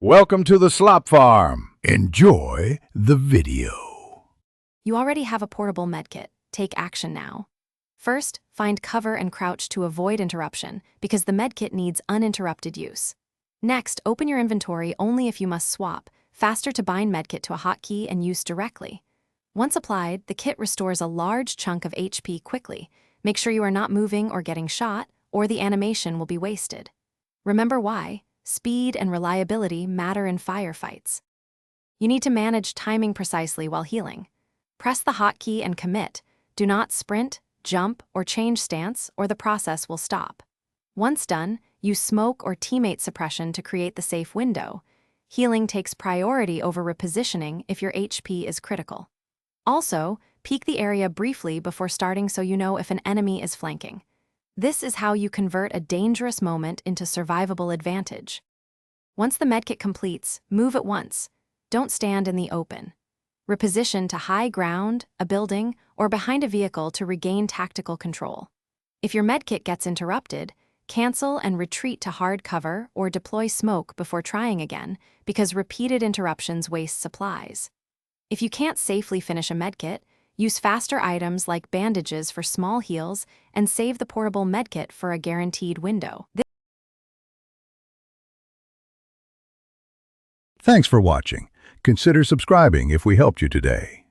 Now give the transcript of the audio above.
Welcome to the Slop Farm. Enjoy the video. You already have a portable medkit. Take action now. First, find cover and crouch to avoid interruption because the medkit needs uninterrupted use. Next, open your inventory only if you must swap. Faster to bind medkit to a hotkey and use directly. Once applied, the kit restores a large chunk of HP quickly. Make sure you are not moving or getting shot, or the animation will be wasted. Remember why. Speed and reliability matter in firefights. You need to manage timing precisely while healing. Press the hotkey and commit. Do not sprint, jump, or change stance, or the process will stop. Once done, use smoke or teammate suppression to create the safe window. Healing takes priority over repositioning if your HP is critical. Also, peek the area briefly before starting so you know if an enemy is flanking. This is how you convert a dangerous moment into survivable advantage. Once the medkit completes, move at once. Don't stand in the open. Reposition to high ground, a building, or behind a vehicle to regain tactical control. If your medkit gets interrupted, cancel and retreat to hard cover or deploy smoke before trying again, because repeated interruptions waste supplies. If you can't safely finish a medkit, use faster items like bandages for small heals and save the portable medkit for a guaranteed window. Thanks for watching. Consider subscribing if we helped you today.